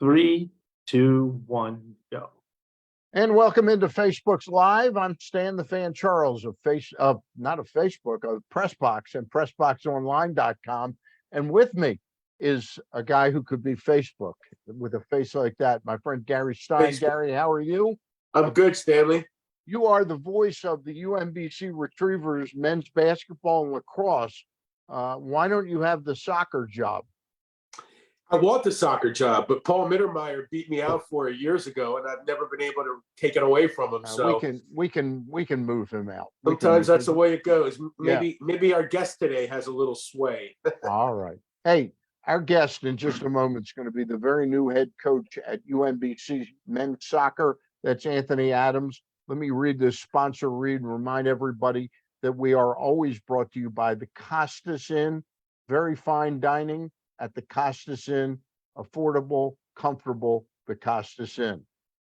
3, 2, 1, go. And welcome into Facebook's Live. I'm Stan the Fan Charles of Pressbox and PressBoxOnline.com. And with me is a guy who could be Facebook with a face like that, my friend Gary Stein. Facebook. Gary, how are you? I'm good, Stanley. You are the voice of the UMBC Retrievers men's basketball and lacrosse. Why don't you have the soccer job? I want the soccer job, but Paul Mittermeier beat me out for it years ago, and I've never been able to take it away from him. So we can move him out. Sometimes that's the way it goes. Maybe our guest today has a little sway. All right. Hey, our guest in just a moment is going to be the very new head coach at UMBC men's soccer. That's Anthony Adams. Let me read this sponsor read and remind everybody that we are always brought to you by the Costas Inn. Very fine dining at the Costas Inn, affordable, comfortable, the Costas Inn.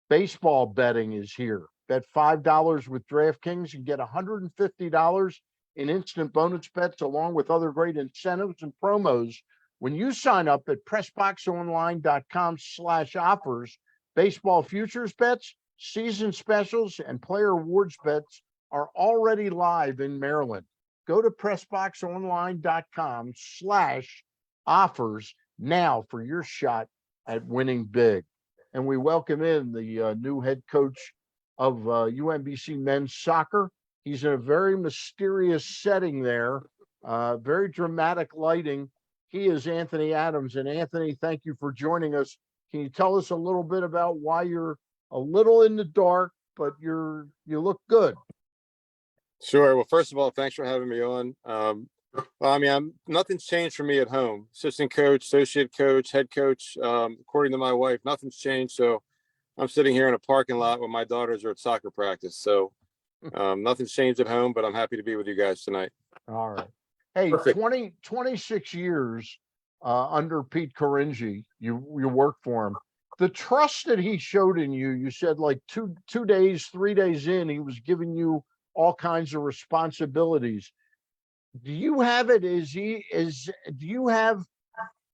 Baseball betting is here. Bet $5 with DraftKings and get $150 in instant bonus bets along with other great incentives and promos when you sign up at PressBoxOnline.com/offers. Baseball futures bets, season specials, and player awards bets are already live in Maryland. Go to PressBoxOnline.com/offers now for your shot at winning big. And we welcome in the new head coach of UMBC men's soccer. He's in a very mysterious setting there, very dramatic lighting. He is Anthony Adams. And Anthony, thank you for joining us. Can you tell us a little bit about why you're a little in the dark, but you look good? Sure. Well, first of all, thanks for having me on. Nothing's changed for me at home. Assistant coach, associate coach, head coach. According to my wife, nothing's changed. So I'm sitting here in a parking lot when my daughters are at soccer practice. So nothing's changed at home, but I'm happy to be with you guys tonight. All right. Hey, 26 years under Pete Caringi, you worked for him. The trust that he showed in you, you said like 3 days in, he was giving you all kinds of responsibilities. Do you have it? Do you have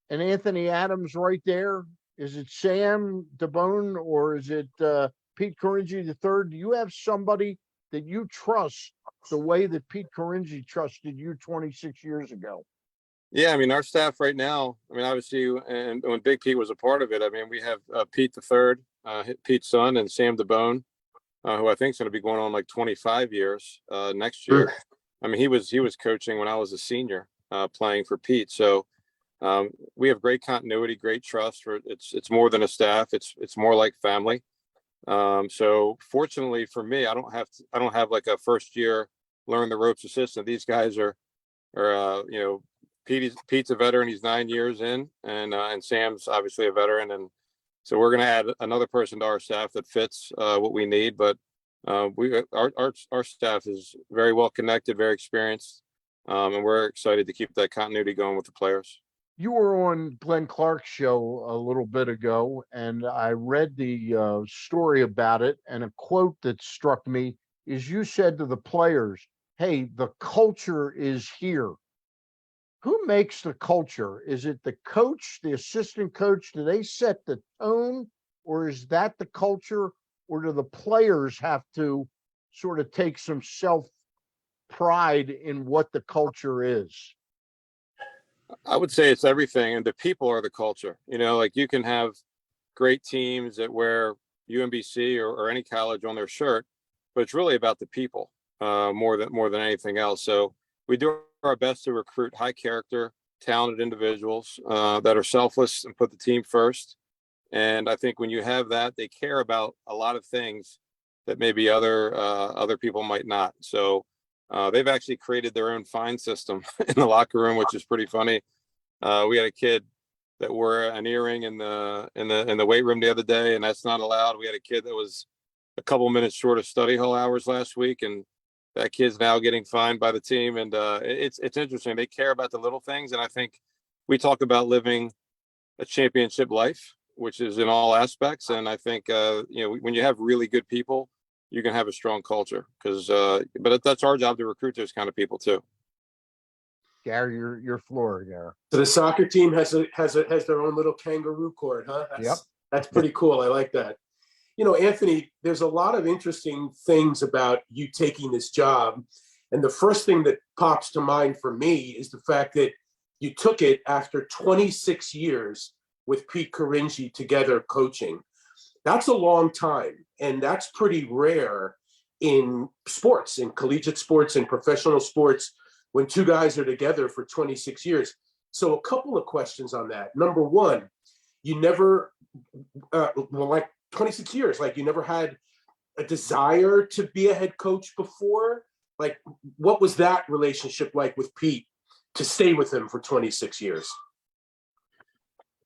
an Anthony Adams right there? Is it Sam DeBone or is it Pete Caringi III? Do you have somebody that you trust the way that Pete Caringi trusted you 26 years ago? Yeah, our staff right now, obviously, and when Big Pete was a part of it, we have Pete III, Pete's son, and Sam DeBone, who I think is going to be going on like 25 years next year. He was coaching when I was a senior, playing for Pete. So we have great continuity, great trust. It's more than a staff. It's more like family. So fortunately for me, I don't have like a first year learn the ropes assistant. These guys are Pete's a veteran. He's 9 years in, and Sam's obviously a veteran. And so we're going to add another person to our staff that fits what we need. But our staff is very well connected, very experienced, and we're excited to keep that continuity going with the players. You were on Glenn Clark's show a little bit ago, and I read the story about it. And a quote that struck me is you said to the players, "Hey, the culture is here." Who makes the culture? Is it the coach, the assistant coach? Do they set the tone, or is that the culture? Or do the players have to sort of take some self-pride in what the culture is? I would say it's everything, and the people are the culture. Like you can have great teams that wear UMBC or any college on their shirt, but it's really about the people more than anything else. So we do our best to recruit high character, talented individuals that are selfless and put the team first. And I think when you have that, they care about a lot of things that maybe other people might not. So they've actually created their own fine system in the locker room, which is pretty funny. We had a kid that wore an earring in the weight room the other day, and that's not allowed. We had a kid that was a couple minutes short of study hall hours last week, and that kid's now getting fined by the team. And it's interesting. They care about the little things, and I think we talk about living a championship life, which is in all aspects. And I think, when you have really good people, you can have a strong culture but that's our job to recruit those kind of people too. Gary, your floor, Gary. So the soccer team has their own little kangaroo court, huh? That's pretty cool. I like that. You know, Anthony, there's a lot of interesting things about you taking this job. And the first thing that pops to mind for me is the fact that you took it after 26 years with Pete Caringi together coaching. That's a long time. And that's pretty rare in sports, in collegiate sports and professional sports, when two guys are together for 26 years. So a couple of questions on that. Number one, you never, like 26 years, like you never had a desire to be a head coach before? Like, what was that relationship like with Pete to stay with him for 26 years?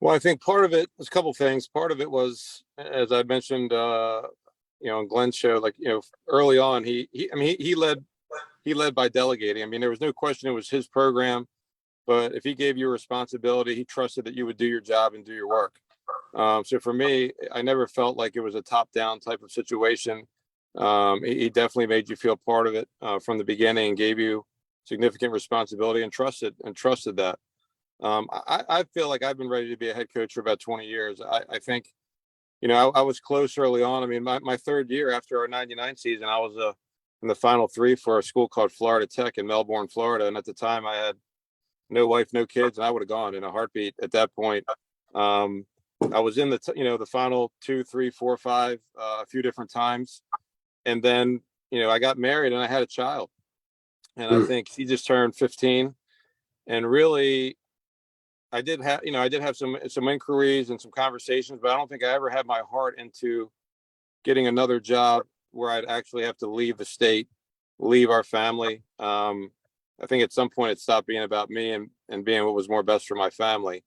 Well, I think part of it was a couple of things. Part of it was, as I mentioned, on Glenn's show, like, early on, he led by delegating. I mean, there was no question it was his program, but if he gave you a responsibility, he trusted that you would do your job and do your work. So for me, I never felt like it was a top-down type of situation. He definitely made you feel part of it from the beginning and gave you significant responsibility and trusted that. I feel like I've been ready to be a head coach for about 20 years. I think, I was close early on. I mean, my third year after our 99 season, I was in the final three for a school called Florida Tech in Melbourne, Florida. And at the time I had no wife, no kids, and I would have gone in a heartbeat at that point. I was in the final 2, 3, 4, 5, a few different times. And then, I got married and I had a child, and I think she just turned 15, and really, I did have some inquiries and some conversations, but I don't think I ever had my heart into getting another job where I'd actually have to leave the state, leave our family. I think at some point it stopped being about me and being what was more best for my family.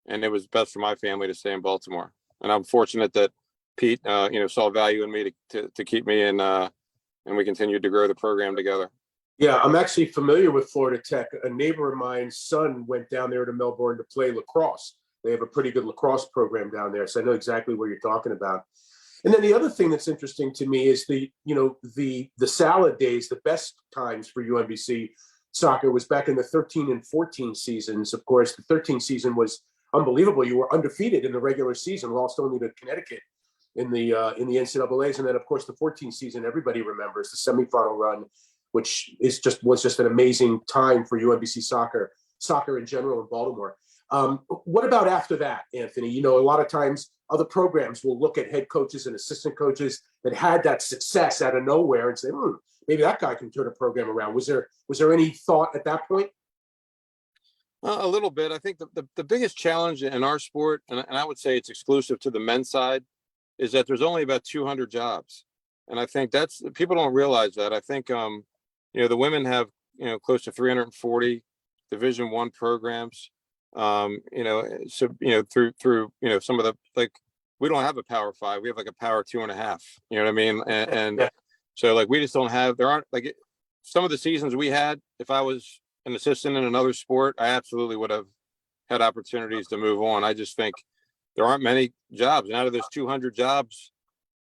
And it was best for my family to stay in Baltimore. And I'm fortunate that Pete, saw value in me to keep me in, and we continued to grow the program together. Yeah, I'm actually familiar with Florida Tech. A neighbor of mine's son went down there to Melbourne to play lacrosse. They have a pretty good lacrosse program down there, so I know exactly what you're talking about. And then the other thing that's interesting to me is the salad days. The best times for UMBC soccer was back in the 13 and 14 seasons. Of course, the 13 season was unbelievable. You were undefeated in the regular season, lost only to Connecticut in the NCAA's, and then of course the 14 season everybody remembers, the semifinal run, which was just an amazing time for UMBC soccer in general in Baltimore. What about after that, Anthony? A lot of times other programs will look at head coaches and assistant coaches that had that success out of nowhere and say, maybe that guy can turn a program around. Was there any thought at that point? A little bit. I think the biggest challenge in our sport, and I would say it's exclusive to the men's side, is that there's only about 200 jobs. And I think people don't realize that. I think, the women have, close to 340 Division I programs. So, through, some of the, like, we don't have a Power 5. We have like a Power 2.5, you know what I mean? And Yeah. So like, we just don't have, there aren't like some of the seasons we had, if I was an assistant in another sport, I absolutely would have had opportunities to move on. I just think there aren't many jobs, and out of those 200 jobs,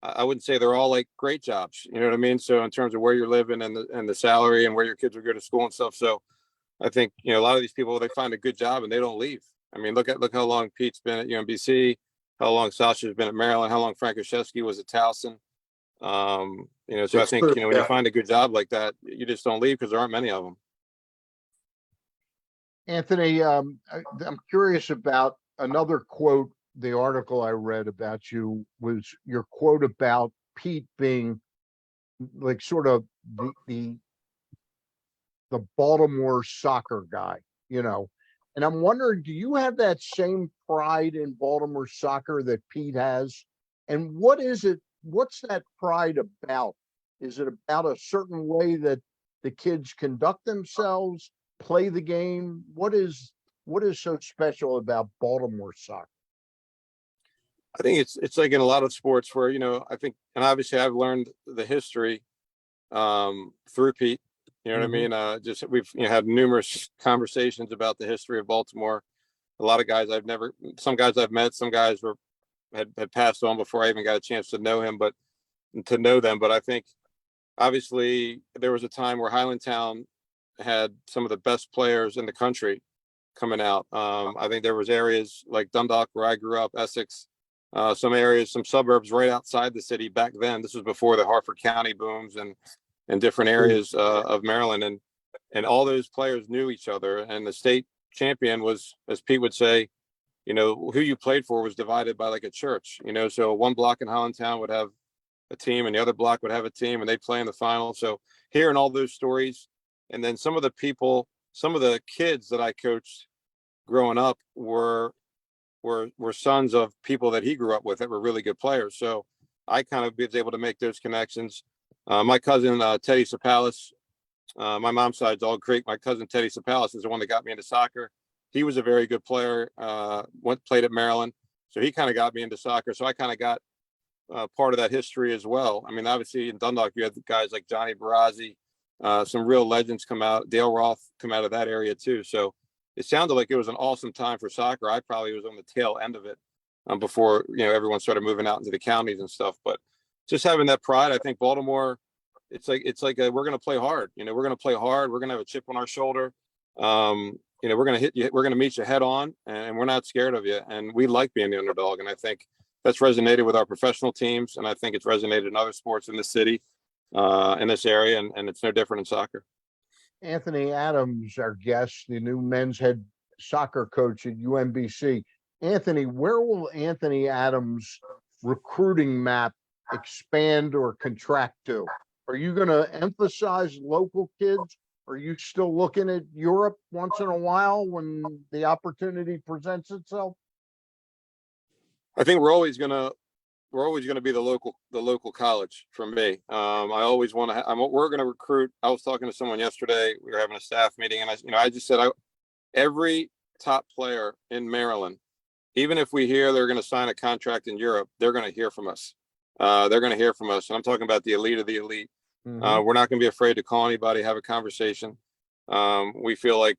I wouldn't say they're all like great jobs. You know what I mean? So in terms of where you're living and the salary and where your kids will go to school and stuff. So I think, a lot of these people, they find a good job and they don't leave. I mean, look how long Pete's been at UMBC, how long Sasha's been at Maryland, how long Frank Oshesky was at Towson. So I think, when you find a good job like that, you just don't leave because there aren't many of them. Anthony, I'm curious about another quote. The article I read about you was your quote about Pete being like sort of the Baltimore soccer guy, and I'm wondering, do you have that same pride in Baltimore soccer that Pete has? And what's that pride about? Is it about a certain way that the kids conduct themselves, play the game? What is so special about Baltimore soccer? I think it's like in a lot of sports where, I think, and obviously I've learned the history through Pete, you know what I mean? We've had numerous conversations about the history of Baltimore. A lot of guys some guys I've met, some guys had passed on before I even got a chance to know them. But I think obviously there was a time where Highlandtown had some of the best players in the country coming out. I think there was areas like Dundalk, where I grew up, Essex, some areas, some suburbs right outside the city back then. This was before the Harford County booms and different areas of Maryland. And all those players knew each other. And the state champion was, as Pete would say, who you played for was divided by like a church, so one block in Hollandtown would have a team and the other block would have a team and they'd play in the final. So hearing all those stories, and then some of the kids that I coached growing up were sons of people that he grew up with that were really good players. So I kind of was able to make those connections. My cousin, Teddy Sapalis, my mom's side's Dog Creek. My cousin, Teddy Sapalis, is the one that got me into soccer. He was a very good player, played at Maryland. So he kind of got me into soccer. So I kind of got part of that history as well. I mean, obviously in Dundalk, you had guys like Johnny Barazzi, some real legends come out, Dale Roth come out of that area too. So it sounded like it was an awesome time for soccer. I probably was on the tail end of it before, everyone started moving out into the counties and stuff. But just having that pride, I think Baltimore, it's like we're going to play hard. We're going to play hard. We're going to have a chip on our shoulder. We're going to hit you. We're going to meet you head on, and we're not scared of you. And we like being the underdog. And I think that's resonated with our professional teams. And I think it's resonated in other sports in the city, in this area. And it's no different in soccer. Anthony Adams, our guest, the new men's head soccer coach at UMBC. Anthony, where will Anthony Adams' recruiting map expand or contract to? Are you going to emphasize local kids? Are you still looking at Europe once in a while when the opportunity presents itself? I think we're always going to be the local college for me. I always want to, we're going to recruit. I was talking to someone yesterday. We were having a staff meeting and I just said, every top player in Maryland, even if we hear they're going to sign a contract in Europe, they're going to hear from us. They're going to hear from us. And I'm talking about the elite of the elite. Mm-hmm. We're not going to be afraid to call anybody, have a conversation. We feel like,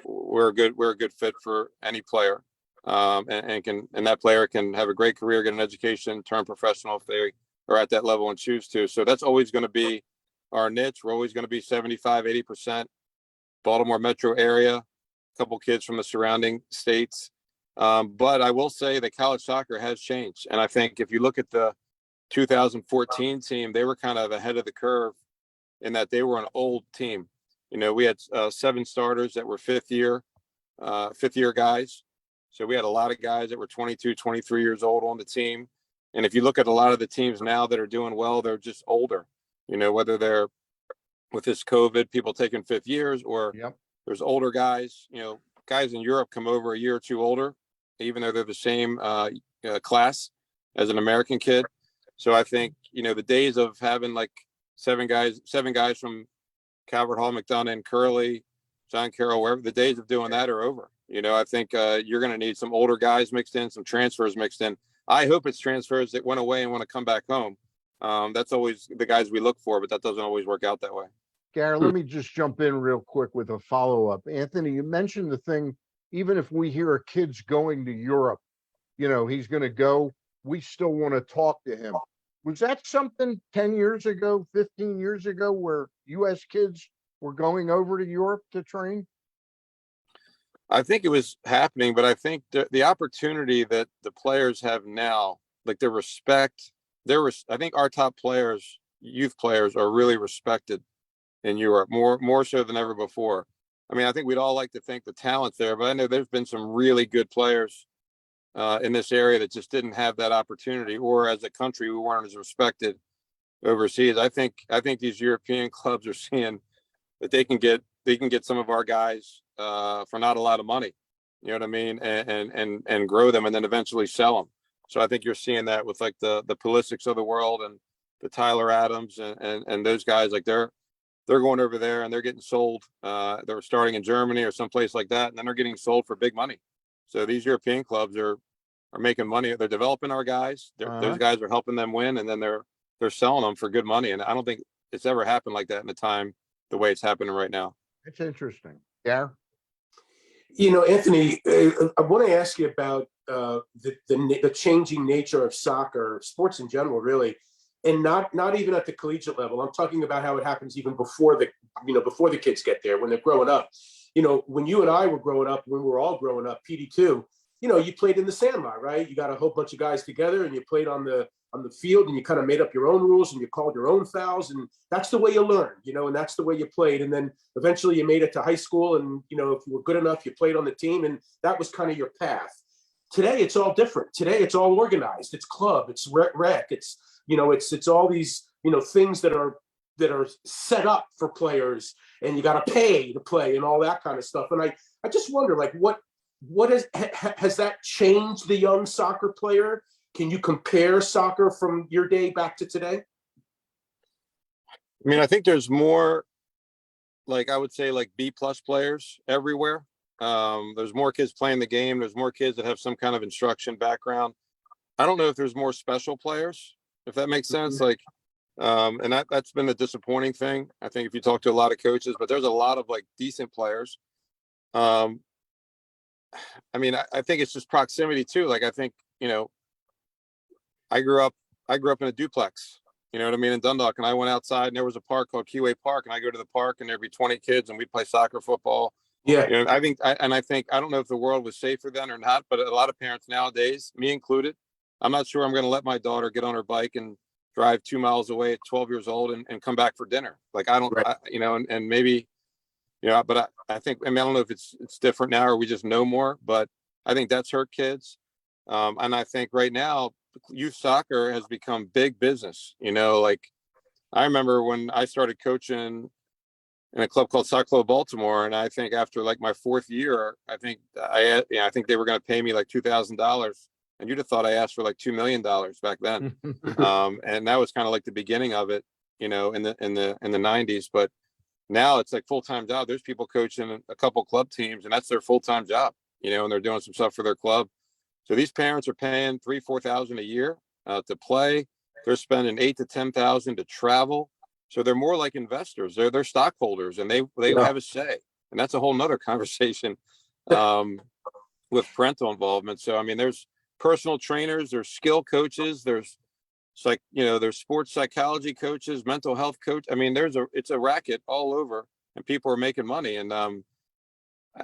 we're a good fit for any player. And that player can have a great career, get an education, turn professional if they are at that level and choose to. So that's always going to be our niche. We're always going to be 75, 80% Baltimore metro area, a couple kids from the surrounding states. But I will say that college soccer has changed. And I think if you look at the 2014 team, they were kind of ahead of the curve in that they were an old team. We had 7 starters that were fifth year guys. So we had a lot of guys that were 22, 23 years old on the team. And if you look at a lot of the teams now that are doing well, they're just older, whether they're with this COVID, people taking fifth years, or there's older guys, guys in Europe come over a year or two older, even though they're the same class as an American kid. So I think, the days of having like seven guys from Calvert Hall, McDonough, and Curley, John Carroll, wherever, the days of doing that are over. I think you're going to need some older guys mixed in, some transfers mixed in. I hope it's transfers that went away and want to come back home. That's always the guys we look for, but that doesn't always work out that way. Gary, let me just jump in real quick with a follow-up. Anthony, you mentioned the thing, even if we hear a kid's going to Europe, he's going to go, we still want to talk to him. Was that something 10 years ago, 15 years ago, where U.S. kids were going over to Europe to train? I think it was happening, but I think the opportunity that the players have now, like the respect, I think our top players, youth players, are really respected in Europe more so than ever before. I mean, I think we'd all like to think the talent's there, but I know there's been some really good players in this area that just didn't have that opportunity, or as a country, we weren't as respected overseas. I think these European clubs are seeing that they can get some of our guys for not a lot of money, you know what I mean, and grow them and then eventually sell them. So I think you're seeing that with like the Pulisics of the world and the Tyler Adams and those guys. Like they're going over there and they're getting sold. They're starting in Germany or someplace like that, and then they're getting sold for big money. So these European clubs are making money. They're developing our guys. Those guys are helping them win, and then they're selling them for good money. And I don't think it's ever happened like that in the time the way it's happening right now. It's interesting. Yeah. Anthony, I want to ask you about the changing nature of soccer, sports in general, really, and not even at the collegiate level. I'm talking about how it happens even before the kids get there, when they're growing up. When you and I were growing up, when we were all growing up, PD2, you played in the sandlot, right? You got a whole bunch of guys together and you played on the field and you kind of made up your own rules and you called your own fouls, and that's the way you learned, and that's the way you played. And then eventually you made it to high school, and if you were good enough, you played on the team, and that was kind of your path. Today it's all different. Today it's all organized. It's club, it's rec, it's it's all these things that are set up for players, and you got to pay to play and all that kind of stuff. And I just wonder, like, what has that changed the young soccer player? Can you compare soccer from your day back to today? I mean, I think there's more, like, I would say, like, B+ players everywhere. There's more kids playing the game. There's more kids that have some kind of instruction background. I don't know if there's more special players, if that makes sense. Like, and that's been the disappointing thing. I think if you talk to a lot of coaches, but there's a lot of, like, decent players. I mean, I think it's just proximity too. Like, I think, I grew up in a duplex, you know what I mean, in Dundalk, and I went outside and there was a park called Keyway Park, and I go to the park and there'd be 20 kids and we'd play soccer, football. Yeah. I think, I don't know if the world was safer then or not, but a lot of parents nowadays, me included, I'm not sure I'm going to let my daughter get on her bike and drive 2 miles away at 12 years old and come back for dinner. Like, I don't, right. And maybe, but I think, I don't know if it's different now or we just know more, but I think that's hurt kids. And I think right now, youth soccer has become big business. Like, I remember when I started coaching in a club called Soccer Club Baltimore, and I think after, like, my 4th year, I think they were going to pay me like $2,000, and you'd have thought I asked for like $2 million back then. And that was kind of like the beginning of it, in the 90s. But now it's like full-time job. There's people coaching a couple club teams, and that's their full-time job, and they're doing some stuff for their club. So these parents are paying $3,000-4,000 a year to play. They're spending $8,000 to $10,000 to travel. So they're more like investors. They're stockholders, and they have a say. And that's a whole nother conversation with parental involvement. So, I mean, there's personal trainers, there's skill coaches, there's sports psychology coaches, mental health coach. I mean, it's a racket all over, and people are making money, and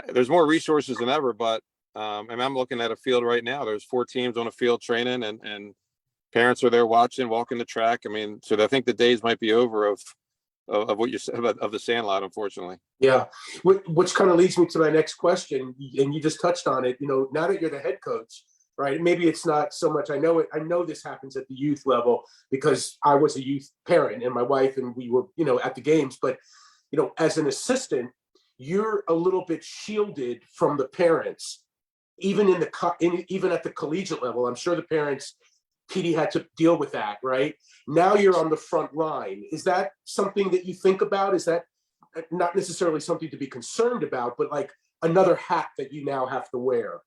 there's more resources than ever. But and I'm looking at a field right now. There's 4 teams on a field training, and parents are there watching, walking the track. I mean, so I think the days might be over of what you said of the sandlot, unfortunately. Yeah, which kind of leads me to my next question, and you just touched on it. Now that you're the head coach, right? Maybe it's not so much. I know this happens at the youth level because I was a youth parent, and my wife and we were, at the games. But as an assistant, you're a little bit shielded from the parents, even even at the collegiate level. I'm sure the parents, Petey, had to deal with that, right? Now you're on the front line. Is that something that you think about? Is that not necessarily something to be concerned about, but like another hat that you now have to wear?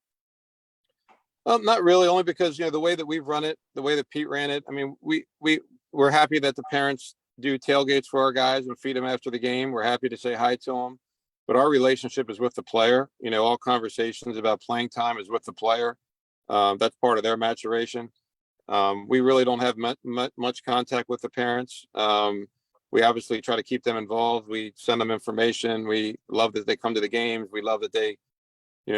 Not really, only because, the way that we've run it, the way that Pete ran it, I mean, we're happy that the parents do tailgates for our guys and feed them after the game. We're happy to say hi to them, but our relationship is with the player. All conversations about playing time is with the player. That's part of their maturation. We really don't have much contact with the parents. We obviously try to keep them involved. We send them information. We love that they come to the games. We love that they,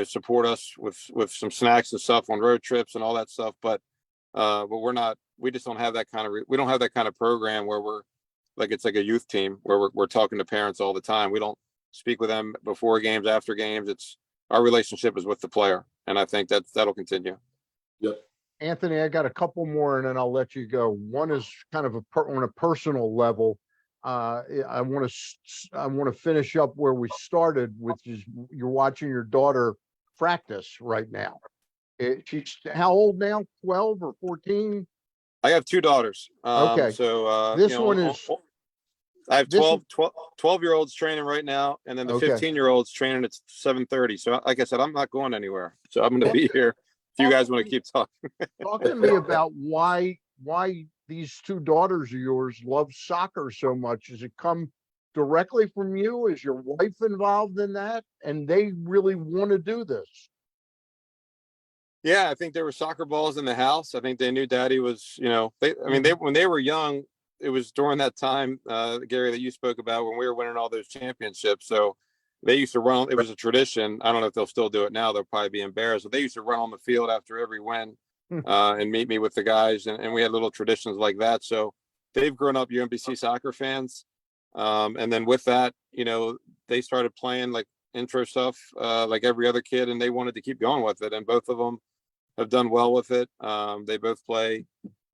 support us with some snacks and stuff on road trips and all that stuff. But we just don't have that kind of, we don't have that kind of program where we're like, it's like a youth team where we're talking to parents all the time. We don't speak with them before games, after games. It's our relationship is with the player. And I think that'll continue. Yep. Anthony, I got a couple more and then I'll let you go. One is kind of on a personal level. I want to finish up where we started, which is you're watching your daughter practice right now. She's how old now? 12 or 14? I have 2 daughters. Okay. So this one is. I have 12-year-olds training right now, and then the 15-year-olds training at 7:30. So, like I said, I'm not going anywhere. So I'm going to be here if you guys want to keep talking. Talk to me about why these 2 daughters of yours love soccer so much. Does it come directly from you? Is your wife involved in that? And they really want to do this? Yeah, I think there were soccer balls in the house. I think they knew Daddy was, when they were young, it was during that time, Gary, that you spoke about when we were winning all those championships. So, they used to run. It was a tradition. I don't know if they'll still do it now. They'll probably be embarrassed. But they used to run on the field after every win and meet me with the guys, and we had little traditions like that. So they've grown up UMBC soccer fans, and then with that, they started playing like intro stuff like every other kid, and they wanted to keep going with it. And both of them have done well with it. They both play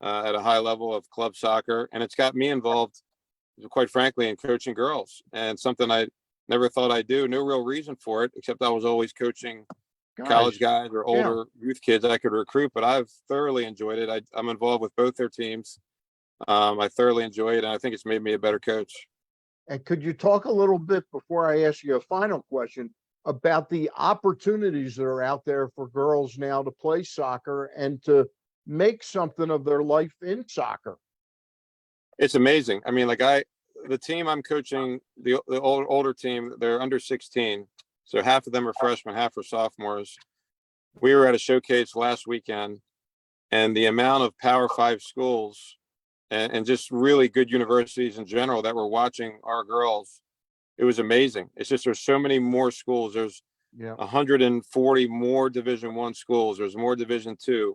at a high level of club soccer, and it's got me involved, quite frankly, in coaching girls, and something I never thought I'd do. No real reason for it, except I was always coaching college guys or older youth kids I could recruit, but I've thoroughly enjoyed it. I'm involved with both their teams. I thoroughly enjoy it, and I think it's made me a better coach. And could you talk a little bit before I ask you a final question about the opportunities that are out there for girls now to play soccer and to make something of their life in soccer? It's amazing. I mean, the team I'm coaching, the older team, they're under 16. So half of them are freshmen, half are sophomores. We were at a showcase last weekend, and the amount of Power 5 schools and just really good universities in general that were watching our girls, it was amazing. It's just there's so many more schools. There's 140 more Division I schools. There's more Division II.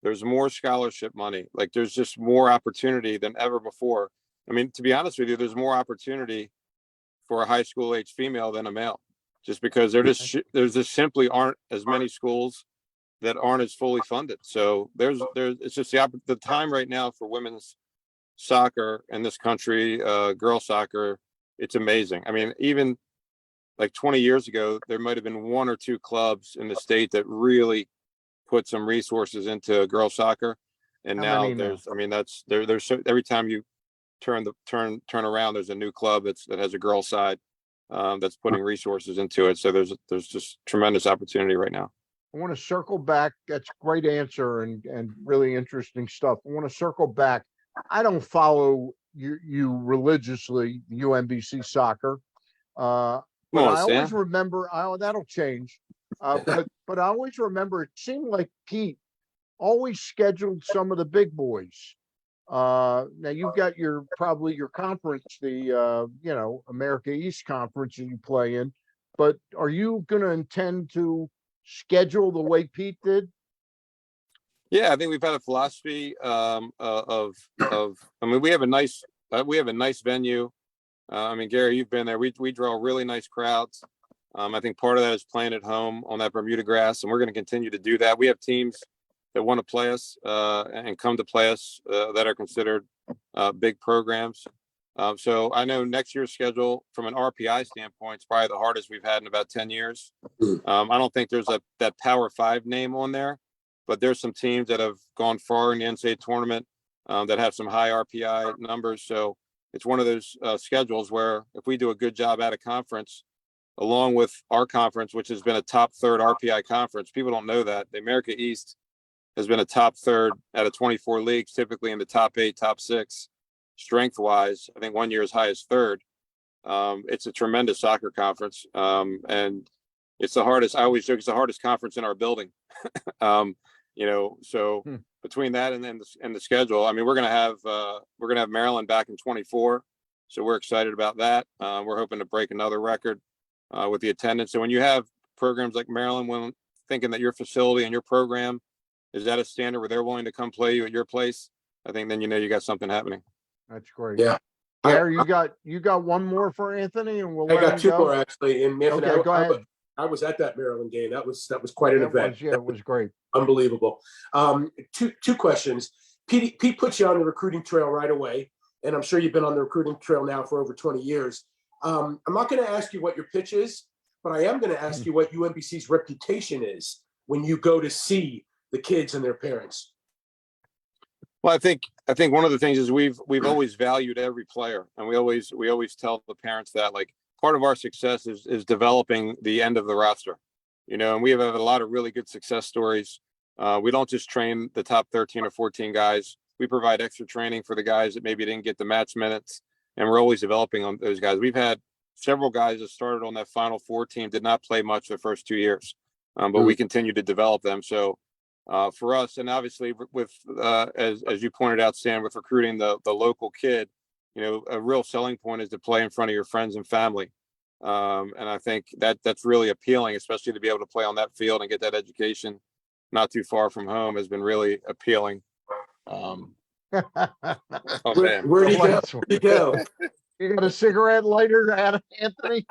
There's more scholarship money. Like, there's just more opportunity than ever before. I mean, to be honest with you, there's more opportunity for a high school age female than a male, just because there's just simply aren't as many schools that aren't as fully funded. So it's just the time right now for women's soccer in this country, girls soccer. It's amazing. I mean, even like 20 years ago, there might have been one or two clubs in the state that really put some resources into girls soccer, and now there's so every time you turn around, there's a new club that has a girls side that's putting resources into it. So there's just tremendous opportunity right now. I want to circle back. That's a great answer and really interesting stuff. I want to circle back. I don't follow you religiously, UMBC soccer. But I always remember, that'll change. But I always remember it seemed like Pete always scheduled some of the big boys. Now you've got probably your conference, the America East Conference that you play in, but are you going to intend to schedule the way Pete did? Yeah, I think we've had a philosophy I mean, we have a nice venue. I mean, Gary, you've been there. We draw really nice crowds. I think part of that is playing at home on that Bermuda grass, and we're going to continue to do that. We have teams that want to play us and come to play us that are considered big programs. So I know next year's schedule from an RPI standpoint is probably the hardest we've had in about 10 years. I don't think there's that Power 5 name on there, but there's some teams that have gone far in the NCAA tournament that have some high RPI numbers. So it's one of those schedules where if we do a good job at a conference, along with our conference, which has been a top third RPI conference, people don't know that the America East has been a top third out of 24 leagues, typically in the top 8, top 6, strength wise. I think one year as high as third. It's a tremendous soccer conference, and it's the hardest. I always joke it's the hardest conference in our building. So between that and then the schedule, I mean, we're gonna have Maryland back in 24, so we're excited about that. We're hoping to break another record with the attendance. So when you have programs like Maryland, when thinking that your facility and your program is at a standard where they're willing to come play you at your place, I think then you got something happening. That's great. Yeah. Gary, you got one more for Anthony, and we'll I let got him two go? more actually. And Anthony, Okay, go ahead. I was at that Maryland game. That was quite an event. It was great. Unbelievable. Two questions. Pete put you on the recruiting trail right away, and I'm sure you've been on the recruiting trail now for over 20 years. I'm not going to ask you what your pitch is, but I am going to ask you what UMBC's reputation is when you go to see the kids and their parents. Well, I think one of the things is we've always valued every player, and we always tell the parents that, like, part of our success is developing the end of the roster, and we have a lot of really good success stories. We don't just train the top 13 or 14 guys. We provide extra training for the guys that maybe didn't get the match minutes, and we're always developing on those guys. We've had several guys that started on that Final Four team, did not play much the first 2 years, but we continue to develop them. So for us, and obviously with as you pointed out, Stan, with recruiting the local kid, a real selling point is to play in front of your friends and family. And I think that's really appealing, especially to be able to play on that field and get that education not too far from home has been really appealing. Oh man, Where'd he go? Bless Where'd he go? You got a cigarette lighter, Anthony?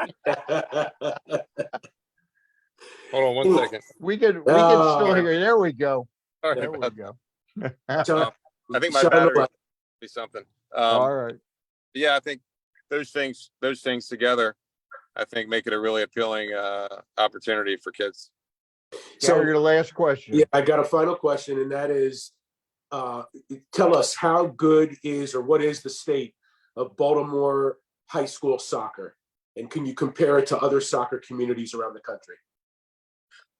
hold on one second. We could still hear you. There we go. Sorry There we about go. Shine- I think my shine a battery light. be something. All right. Yeah, I think those things together, I think make it a really appealing opportunity for kids. So your last question. Yeah, I got a final question, and that is, tell us how good is or what is the state of Baltimore high school soccer, and can you compare it to other soccer communities around the country?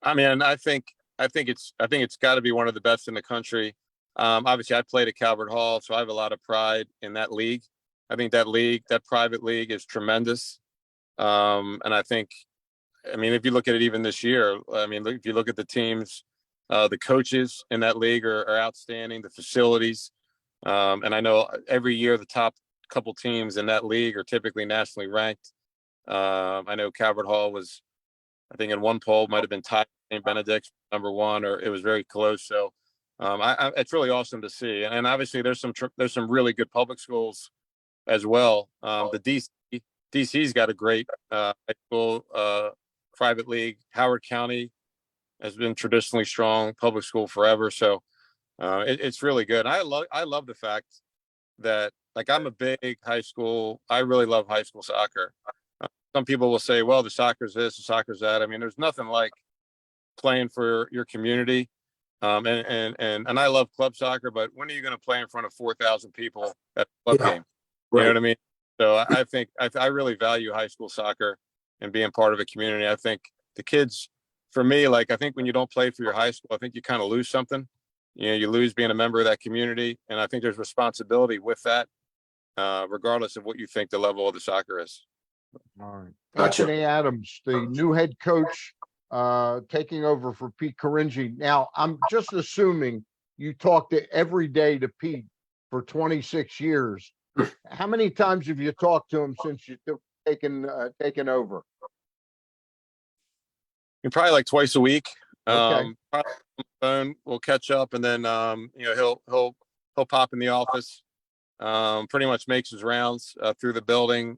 I mean, I think it's got to be one of the best in the country. Obviously, I played at Calvert Hall, so I have a lot of pride in that league. I think that private league is tremendous. And I think, I mean, if you look at it even this year, I mean, if you look at the teams, the coaches in that league are outstanding, the facilities. And I know every year the top couple teams in that league are typically nationally ranked. I know Calvert Hall was, I think in one poll might have been tied St. Benedict's #1, or it was very close. So it's really awesome to see. And obviously there's some really good public schools as well. The DC's got a great high school private league. Howard County has been traditionally strong public school forever. So it's really good. I love the fact that, like, I'm a big high school. I really love high school soccer. Some people will say, well, the soccer's this, the soccer's that. I mean, there's nothing like playing for your community. And I love club soccer, but when are you going to play in front of 4,000 people at a club game? You know what I mean? So I think I really value high school soccer and being part of a community. I think the kids, for me, like, I think when you don't play for your high school, I think you kind of lose something. You know, you lose being a member of that community. And I think there's responsibility with that, regardless of what you think the level of the soccer is. All right. Gotcha. Anthony Adams, the new head coach, taking over for Pete Caringi. Now, I'm just assuming you talked every day to Pete for 26 years. How many times have you talked to him since you taken over? Probably like twice a week. Okay. Probably on the phone, we'll catch up, and then he'll pop in the office. Pretty much makes his rounds through the building.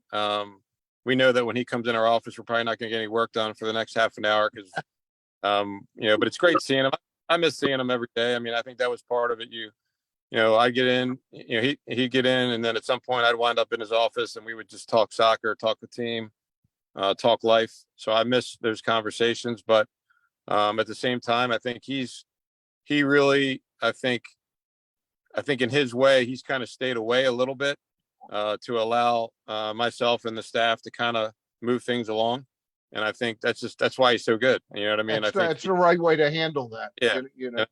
We know that when he comes in our office, we're probably not going to get any work done for the next half an hour because, but it's great seeing him. I miss seeing him every day. I mean, I think that was part of it. I get in, he'd get in, and then at some point I'd wind up in his office and we would just talk soccer, talk the team, talk life. So I miss those conversations, but at the same time, I think he really, I think in his way, he's kind of stayed away a little bit to allow myself and the staff to kind of move things along. And I think that's why he's so good. You know what I mean? I think that's the right way to handle that. Yeah. Yeah.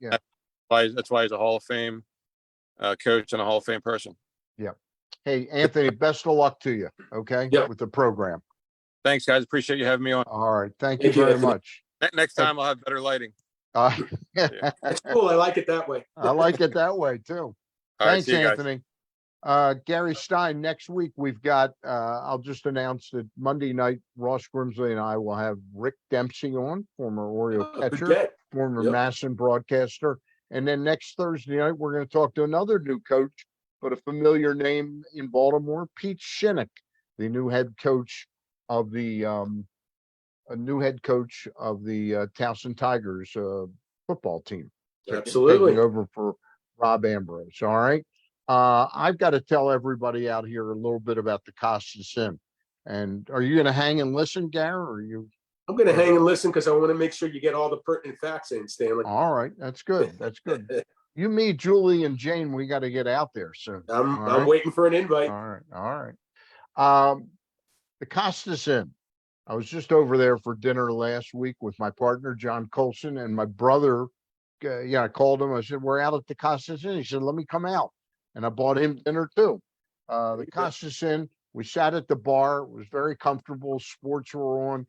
That's why he's a Hall of Fame coach and a Hall of Fame person. Yeah. Hey, Anthony, best of luck to you. Okay. Yep. With the program. Thanks, guys. Appreciate you having me on. All right. Thank you Thank you, very Anthony. much. Next time I'll have better lighting. That's cool. I like it that way. I like it that way too. All right, Thanks, see you guys. Anthony. Gary Stein, next week we've got, I'll just announce that Monday night, Ross Grimsley and I will have Rick Dempsey on, former Oriole catcher, Forget. former Yep. Masson broadcaster. And then next Thursday night, we're going to talk to another new coach, but a familiar name in Baltimore, Pete Shinnick, the new head coach of the Towson Tigers football team. Absolutely. Taking over for Rob Ambrose. All right. I've got to tell everybody out here a little bit about the Costas Inn. And are you going to hang and listen, Gary? Or are you? I'm going to hang and listen because I want to make sure you get all the pertinent facts in, Stanley. All right. That's good. That's good. You, me, Julie, and Jane, we got to get out there soon. I'm waiting for an invite. All right. All right. The Costas Inn. I was just over there for dinner last week with my partner, John Colson, and my brother. I called him. I said, we're out at the Costas Inn. He said, let me come out. And I bought him dinner too. The Costas Inn, we sat at the bar. It was very comfortable. Sports were on.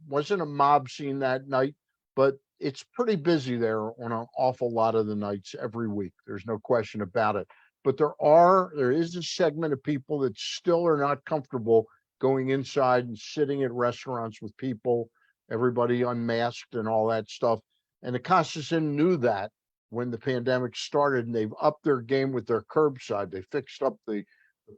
Wasn't a mob scene that night, but it's pretty busy there on an awful lot of the nights every week. There's no question about it. But there is a segment of people that still are not comfortable going inside and sitting at restaurants with people, everybody unmasked and all that stuff. And the Costas Inn knew that when the pandemic started, and they've upped their game with their curbside. They fixed up the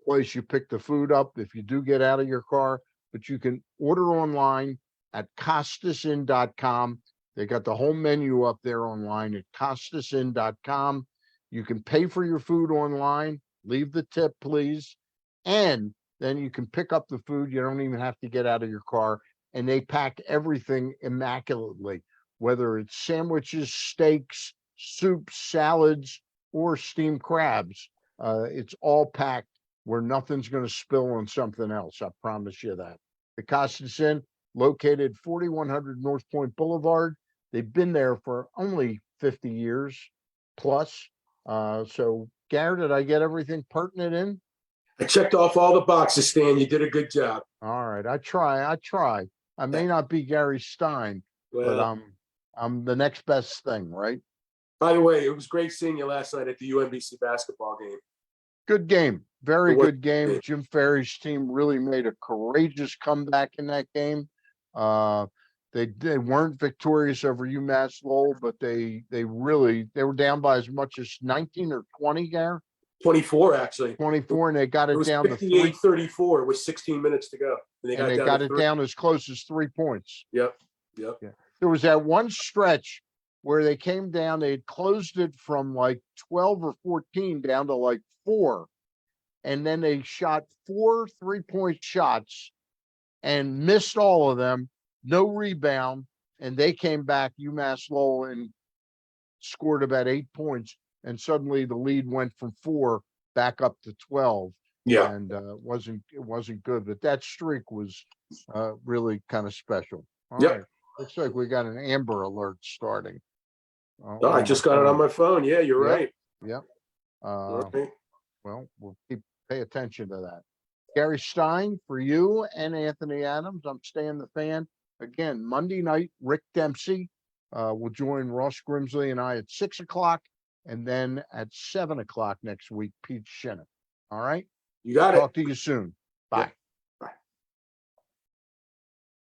place you pick the food up if you do get out of your car, but you can order online at costasinn.com. They got the whole menu up there online at costasinn.com. You can pay for your food online, leave the tip, please. And then you can pick up the food. You don't even have to get out of your car. And they pack everything immaculately, whether it's sandwiches, steaks, soups, salads, or steamed crabs. It's all packed where nothing's going to spill on something else. I promise you that. The Costas Inn, located 4100 North Point Boulevard. They've been there for only 50 years plus. So, Gary, did I get everything pertinent in? I checked off all the boxes, Stan. You did a good job. All right, I try. I may not be Gary Stein, but Well, I'm the next best thing, right? by the way, it was great seeing you last night at the UMBC basketball game. Good game, very It was good game. good. Jim Ferry's team really made a courageous comeback in that game. They weren't victorious over UMass Lowell, but they were down by as much as 19 or 20, Gary. 24, actually. 24, and they got It it was down to 3, 58-34 with 16 minutes to go. and they got it down as close as 3 points. Yep. There was that one stretch where they came down, they had closed it from like 12 or 14 down to like 4. And then they shot 4 3-point shots and missed all of them, no rebound. And they came back, UMass Lowell, and scored about 8 points. And suddenly the lead went from 4 back up to 12. Yeah. And it wasn't good, but that streak was really kind of special. All Yep. right. Looks like we got an Amber Alert starting. Oh, I just got it on my phone. Yeah, you're Yep. right. Yep. Right. Well, we'll pay attention to that. Gary Stein, for you and Anthony Adams, I'm staying the fan. Again, Monday night, Rick Dempsey will join Ross Grimsley and I at 6 o'clock. And then at 7 o'clock next week, Pete Shinnick. All right. You got it. Talk to you soon. Bye.